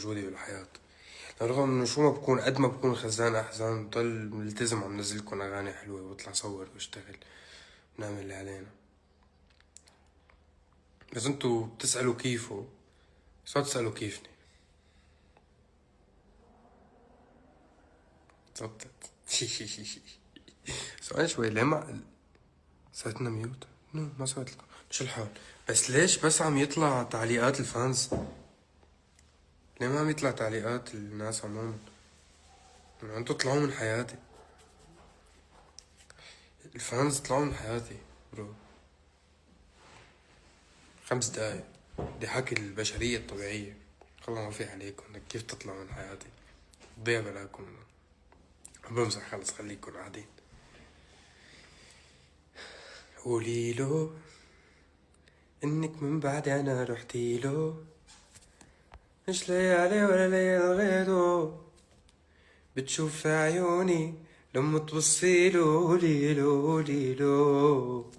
موجودة بالحياة. رغم انه شو ما بكون قد ما بكون خزان احزان، بضل ملتزم عم نزلكن اغاني حلوة واطلع صور واشتغل نعمل اللي علينا. بس انتو بتسألوا كيفه، بس ما تسألوا كيفني. زبطت. سؤال شوي، ليه ما سويتنا ميوت؟ نو ما سويت لكم، شو الحال؟ بس ليش بس عم يطلع تعليقات الفانز؟ ليه ما عم يطلع تعليقات الناس عموما؟ انتو طلعوا من حياتي، الفانز طلعوا من حياتي برو. 5 دقايق دي حكي البشرية الطبيعية. والله ما في عليكم كيف تطلعوا من حياتي، تضيع بلاكم. بمزح، خلص خليكم قاعدين. قوليلو انك من بعد انا رحتيلو، مش لي عليه ولا لي لغيته، بتشوف في عيوني لما تبصيلو. قوليلو قوليلو،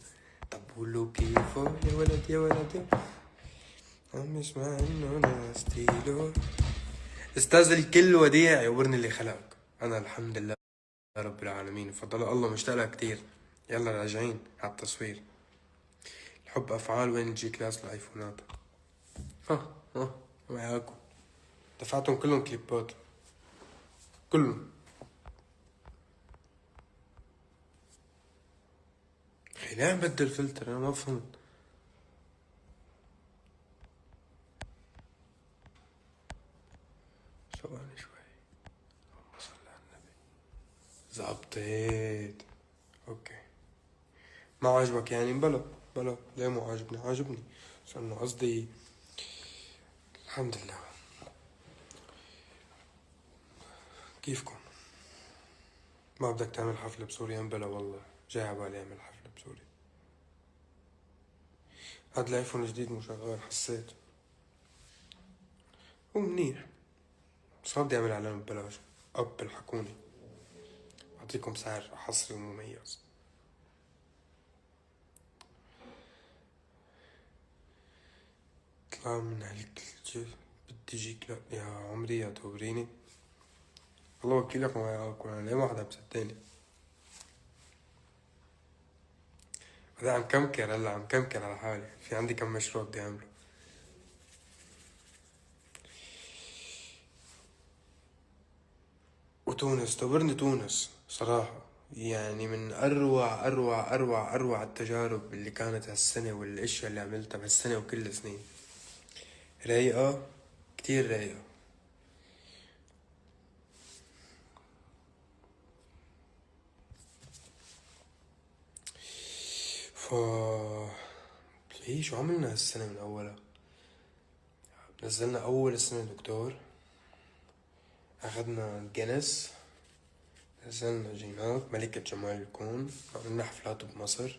طب قولو كيفه يا ولد يا ولد، عم يسمع انه ناستيلو. استاذ الكل وديع يورني اللي خلقك. انا الحمد لله رب العالمين، فضل الله مشتاق لها كتير. يلا راجعين على التصوير. الحب افعال، وين جي كلاس الايفونات؟ ها معاكم، دفعتهم كلهم كليبات كلهم. ليه عم بدل فلتر؟ انا ما فهمت. ثواني شوي، اللهم صل على النبي. زبطت. اوكي، ما عجبك يعني؟ بلا ليه مو عاجبني؟ عاجبني، بس انه قصدي الحمد لله. كيفكم؟ ما بدك تعمل حفلة بسوريا؟ بلا والله جاي عبالي اعمل حفلة بسوريا. هاد الايفون الجديد مو شغال، حسيت هو منيح بس ما بدي اعمل اعلان ببلاش. ابل حكوني اعطيكم سعر حصري ومميز. اطلع من هالكل، بدي جيك. لا يا عمري يا توريني، الله وكيلك ما يعاقب. انا ليه ما حدا مصدقني؟ هذا عم كمكر، هلا عم كمكر على حالي. في عندي كم مشروع بدي اعمله. وتونس تورني، تونس صراحة يعني من أروع التجارب اللي كانت هالسنة، والأشياء اللي عملتها بهالسنة وكل سنين. رايقة، كتير رايقة. ف هي شو عملنا هالسنة من أولها؟ نزلنا أول السنة دكتور، أخذنا جينيس، نزلنا جينات ملكة جمال الكون، عملنا حفلات بمصر،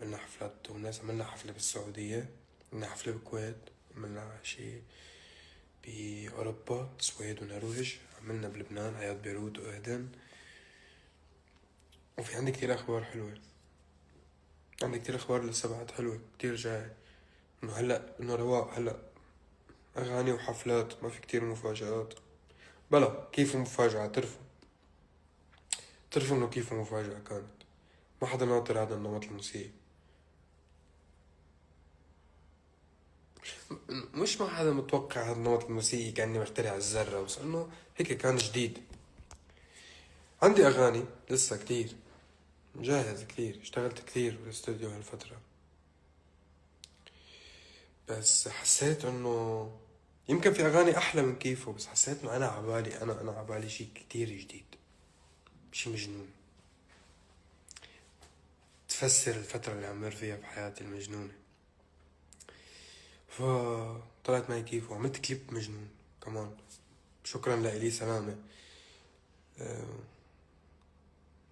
عملنا حفلات بتونس، عملنا حفلة بالسعودية، عملنا حفلة بالكويت، عملنا شي بأوروبا السويد ونرويج، عملنا بلبنان عياد بيروت وأهدن. وفي عندي كتير أخبار حلوة، عندي كتير أخبار لسه بعد حلوة كتير جاي. إنه هلأ إنه رواق، هلأ أغاني وحفلات، ما في كتير مفاجآت. بلا كيف مفاجأة؟ تعرفوا إنه كيف مفاجأة كانت. ما حدا ناطر هذا النمط الموسيقي، مش ما حدا متوقع هذا النمط الموسيقي كأني مخترع الذرة، بس إنه هيك كان جديد. عندي أغاني لسه كتير جاهز، كتير اشتغلت كتير بالاستوديو هالفترة، بس حسيت إنه يمكن في أغاني أحلى من كيفه، بس حسيت إنه أنا عبالي، أنا عبالي شي كتير جديد، شي مجنون. تفسر الفترة اللي عم مر فيها بحياتي المجنونة. فطلعت معي كيف، وعملت كليب مجنون كمان. شكرا لإلي سلامة،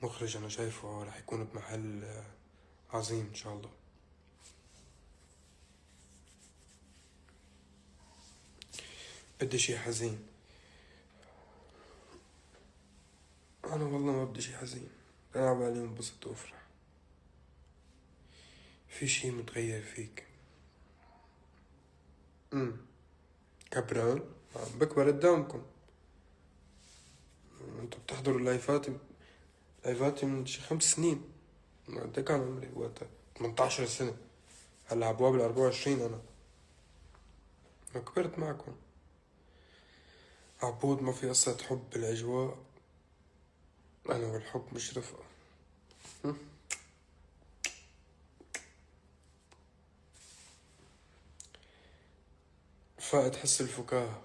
مخرج أنا شايفه رح يكون بمحل عظيم إن شاء الله. بدي شي حزين. أنا والله ما بدي شي حزين، أنا عبالي انبسط وأفرح. في شي متغير فيك. كبران عم بكبر قدامكم. انتوا بتحضروا لايفاتي من شي 5 سنين. قد ايه كان عمري وقتها؟ 18 سنة. هلا عبواب 24 أنا كبرت معكم. عبود ما في قصة حب بالأجواء، أنا والحب مش رفقة. فقد حس الفكاهة،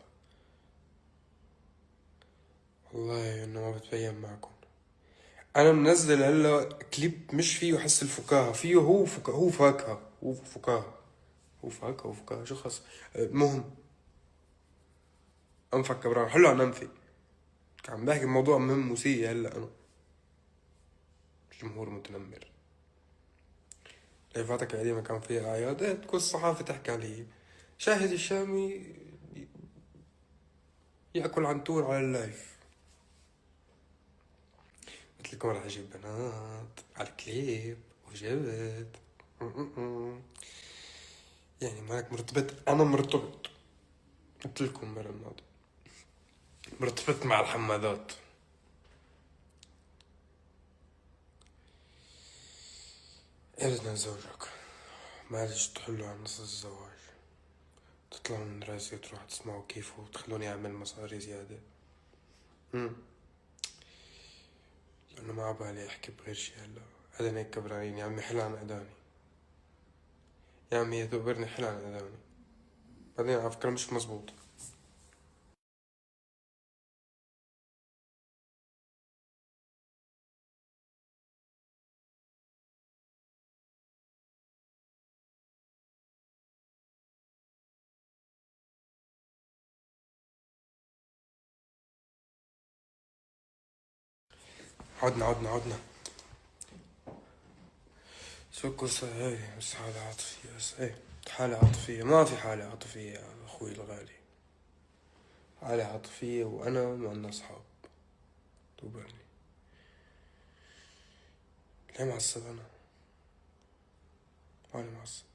والله إنه ما بتبين معكم. أنا منزل هلا كليب مش فيه حس الفكاهة، فيه هو هو فاكهة، هو فكاهة، هو فاكهة وفكاهة شو خص. المهم أنفك كبران حلو عن أنفي. عم بحكي بموضوع مهم وسيء. هلا أنا جمهور متنمر. ليفاتك القديمة كان فيها أعياد، تكون الصحافة تحكي علي شاهد الشامي يأكل عنتور على اللايف. قلت لكم راح أجيب بنات على الكليب وجبت. يعني مالك مرتبط؟ أنا مرتبط، قلت لكم المرة الماضية مرتبط مع الحمادات. إذن زوجك معلش تحلوا عن نص الزواج، تطلعوا من راسي وتروحوا تسمعوا كيفه وتخلوني أعمل مصاري زيادة. لأنه ما عبالي أحكي بغير شي. هلا أدنى هيك كبرانين يا عمي، حل عن أداني يا عمي، يدوبرني حل عن أداني. بعدين على فكرة مش مزبوط. عدنا شو القصة هاي؟ بس حالة عاطفية، بس ايه حالة عاطفية. ما في حالة عاطفية يا أخوي الغالي، حالة عاطفية وأنا مع أصحاب. دوبرني ليه معصب أنا؟ ماني معصب.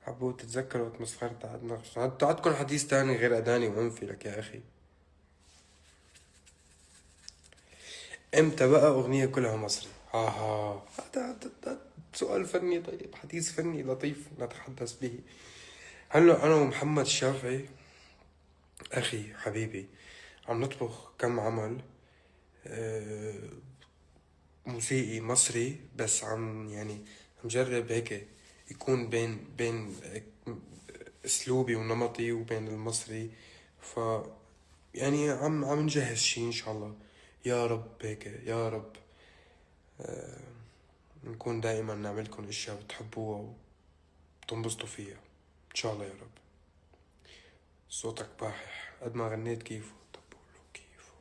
عبود تتذكر وقت مسخرت عدكن حديث تاني غير أداني وأنفي لك يا أخي. امتى بقى أغنية كلها مصري؟ هذا سؤال فني. طيب حديث فني لطيف نتحدث به. هلا أنا ومحمد الشافعي أخي حبيبي عم نطبخ كم عمل موسيقي مصري، بس عم يعني مجرب هيك يكون بين اسلوبي ونمطي وبين المصري. ف يعني عم نجهز شي ان شاء الله. يا رب هيك يا رب نكون دائما نعملكم اشياء بتحبوها وتنبسطوا فيها ان شاء الله يا رب. صوتك باحح قد ما غنيت. كيفه؟ طب بقوله كيفه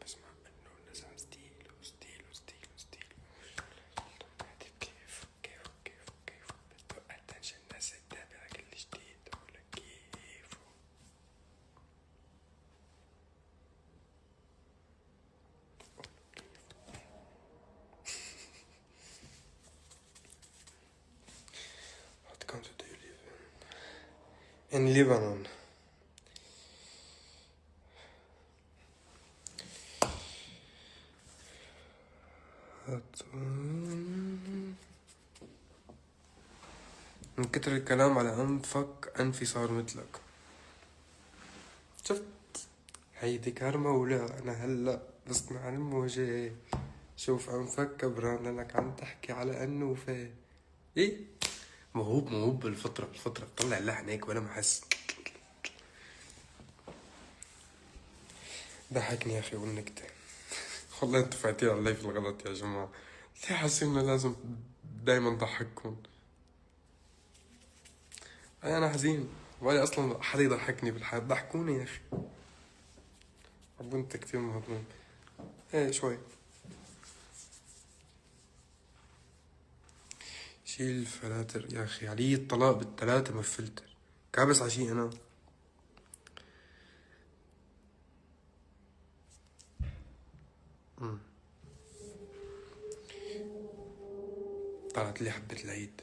بسمع منه نزع ستيلو. كيف بده اتنشن الناس تتابع كل جديد. ولا كيف What country do you live in? In Lebanon. من كتر الكلام على أنفك أنفي صار مثلك. شفت؟ هيدي كارما ولا أنا هلأ بصنع الموجة. شوف أنفك كبران لأنك عم تحكي على أنوفة. إيه؟ موهوب بالفطرة بطلع اللحن هيك وأنا محس. ضحكني يا أخي والنكتة. والله انتوا فايتين علي في الغلط يا جماعة. ليه حاسين لازم دايما ضحككم؟ أنا حزين، ولا أصلا حدا يضحكني بالحياة. ضحكوني يا أخي. عبو أنت كتير مهضوم. إيه شوي. شيل الفلاتر يا أخي، علي الطلاق بالثلاثة ما فلتر كابس عشي أنا. طلعت لي حبة العيد.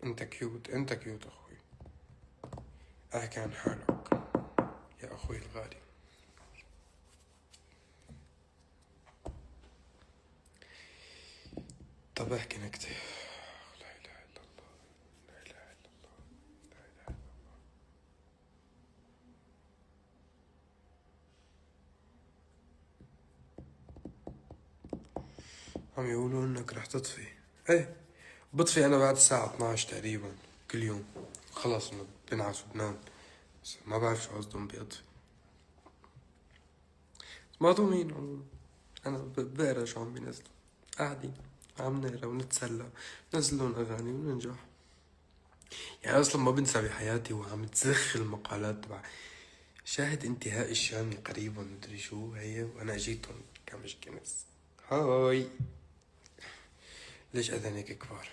انت كيوت، انت كيوت اخوي. احكي عن حالك يا اخوي الغالي. طب احكي نكتة. لا اله الا الله، لا اله الا الله، لا اله الا الله. عم يقولوا انك رح تطفي. ايه بطفي انا بعد الساعة 12 تقريبا كل يوم. خلص بنعس وبنام. بس ما بعرف شو قصدهم بيطفي. مهضومين عموما. انا بقرا شو عم بينزلوا. قاعدين عم نقرا ونتسلى، نزلون اغاني وننجح. يعني اصلا ما بنسى بحياتي وعم تزخ المقالات تبع شاهد انتهاء الشام قريبا مدري شو هي، وانا اجيتهم كمش كنس. هاي ليش اذانك كبار؟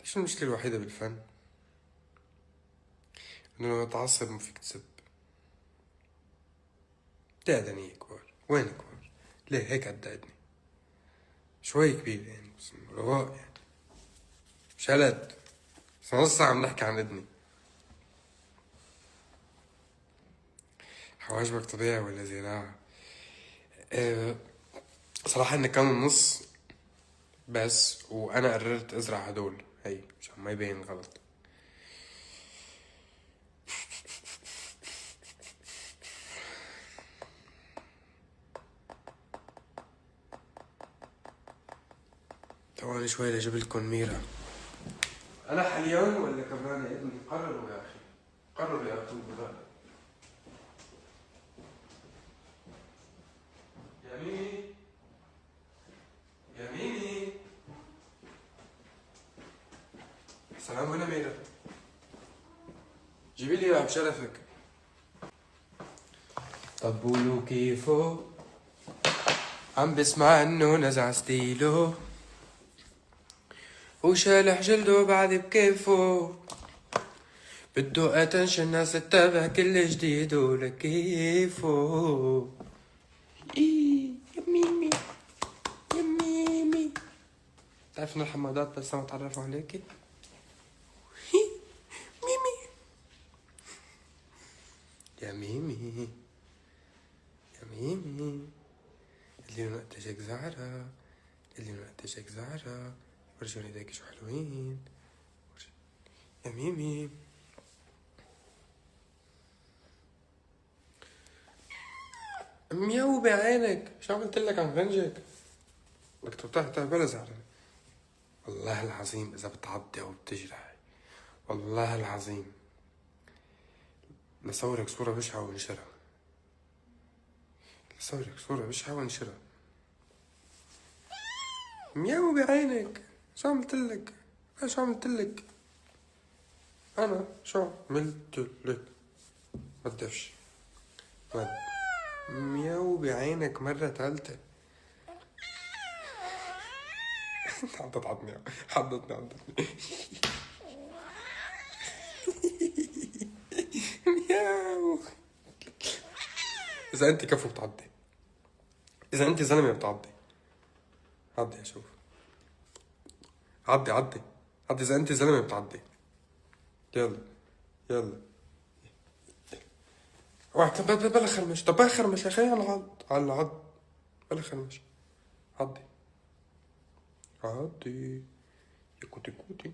شو المشكلة الوحيدة بالفن؟ انه لما تعصب ما فيك تسب. تأذني كبار، وين كبار؟ ليه هيك عدادني؟ شوي كبير يعني بس رواق يعني. شلد بس نص ساعة عم نحكي عن اذني. حواجبك طبيعي ولا زراعة؟ أه صراحة انه كانوا نص بس، وانا قررت ازرع هدول هي مشان ما يبين غلط. ثواني شوي لجيب لكم ميرا. انا حاليا ولا كمان يا ابني؟ قرروا يا اخي، قرروا يا اخي بالله. يا ميمي، يا ميمي. سلام وين ميرا؟ جيبي لي بشرفك. طب قولوا كيفه عم بسمع انه نزع ستيلو وشالح جلده بعد بكيفه، بده اتنشن الناس تتابع كل جديد ولكيفه. ايه يا ميمي، يا ميمي. تعرف ان الحمادات بس ما تعرفوا عليكي؟ ميمي يا ميمي، يا ميمي. اللي نقتشك زعرة، اللي نقتشك زعرة. ورجوني ايديك شو حلوين. يا ميمي. مياو بعينك، شو عملت لك عن غنجك؟ بدك تفتح بلا زعرة. والله العظيم اذا بتعضي او بتجرح، والله العظيم لصورك صورة بشعة وانشرها. لصورك صورة بشعة وانشرها. مياو بعينك، شو عملتلك؟ شو عملتلك؟ انا شو عملتلك؟ ما تدفش. مياو بعينك مرة ثالثة. حضت عضني، حضتني عضتني. مياو. اذا انت كفو بتعضي، اذا انت زلمة بتعضي. عضي اشوف. عضي عضي عضي اذا انت زلمة بتعضي. يلا يلا. واحد بلا خرمش. طب بلا خرمش يا اخي. على العض، على العض. بلا خرمش. عضي عضي يا كوتي كوتي.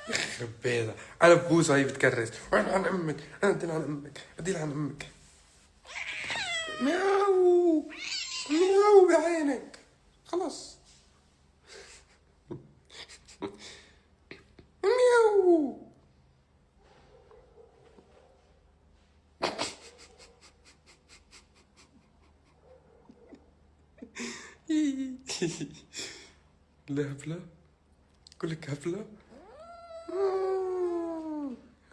يخرب بيتها. انا ببوسها هي بتكرس. وانا عن امك، انا اديل عن امك، اديل عن امك. مياو مياو بعينك. خلاص. مياو. لا هبلة، كلك هبلة.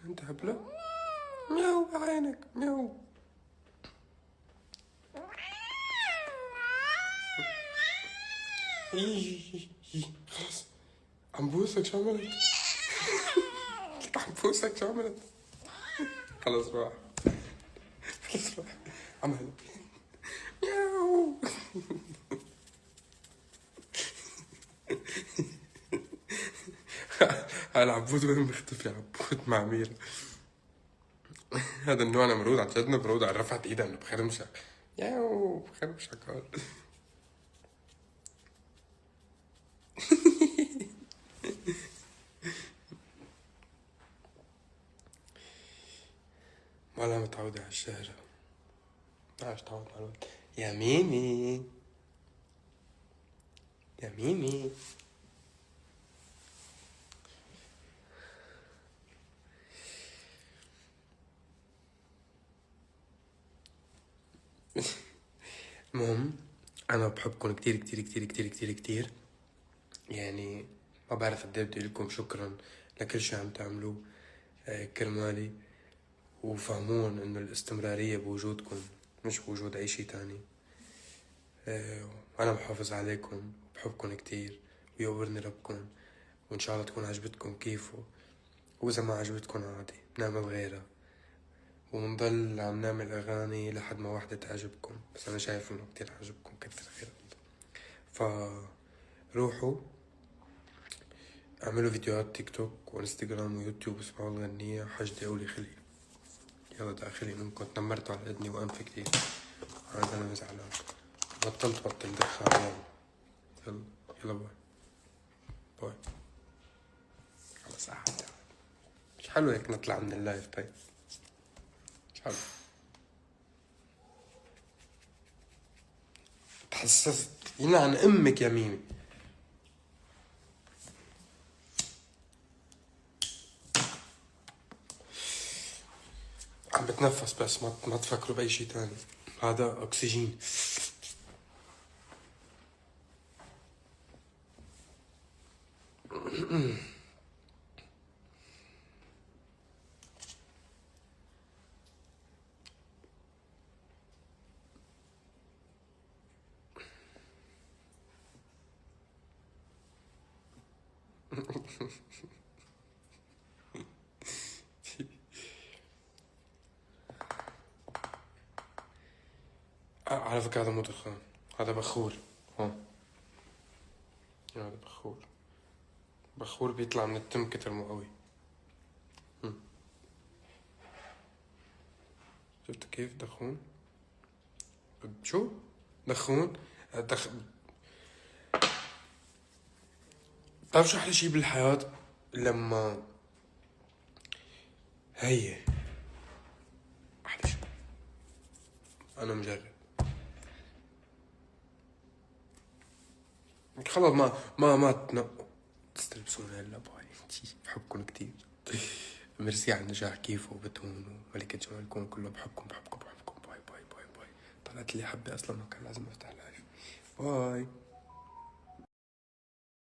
انت هبلة. مياو بعينك مياو. خلاص عم بوسك شو عملت؟ عم بوسك شو عملت؟ خلص روح. خلص روح. عمل مياو. العبود وين مختفي؟ عبود مع ميرا. هذا النوع نمرود عن جد نمرود. على رفعت ايدها انه بخرمشك. ياو بخرمشك قال. ما لا متعودة على الشهرة. ما عادش تعود على الوقت. يا ميمي يا ميمي. المهم انا بحبكم كتير كتير كتير كتير كتير كتير. يعني ما بعرف قد ايه بدي لكم شكرا لكل شي عم تعملوه كرمالي. وفهمون انه الاستمرارية بوجودكم مش بوجود اي شي تاني. وانا بحافظ عليكم وبحبكم كتير ويقبرني ربكم. وان شاء الله تكون عجبتكم كيفه. واذا ما عجبتكم عادي نعمل غيرها. ونضل عم نعمل اغاني لحد ما واحدة تعجبكم. بس انا شايف انه كتير عجبكم كتر خير. فروحوا اعملوا فيديوهات تيك توك وانستغرام ويوتيوب اسمعوا الغنية حجدي اولي خلي. يلا داخلي منكم تنمرتوا على اذني وانفي كتير. هذا انا زعلان. بطل دخان. يلا يلا باي باي. خلص قعدت. مش حلو هيك نطلع من اللايف؟ طيب مش حلو. تحسست يلعن امك يا ميمي. عم بتنفس بس ما تفكروا باي شي تاني. هذا اكسجين. على فكرة هذا مو دخان. هذا بخور. هون هذا بخور. بخور بيطلع من التم كتر مو قوي. شفت كيف دخون؟ شو؟ دخون؟ بتعرف شو أحلى شي بالحياة؟ لما هي أحلى شي. أنا مجرب. خلص ما تنقوا تستلبسون هلا. باي. بحبكم كتير. ميرسي على النجاح كيفه وبتون وملكة جمالكم كله. بحبكم بحبكم بحبكم. باي باي باي باي. طلعت لي حبة أصلا ما كان لازم أفتح لايف. باي.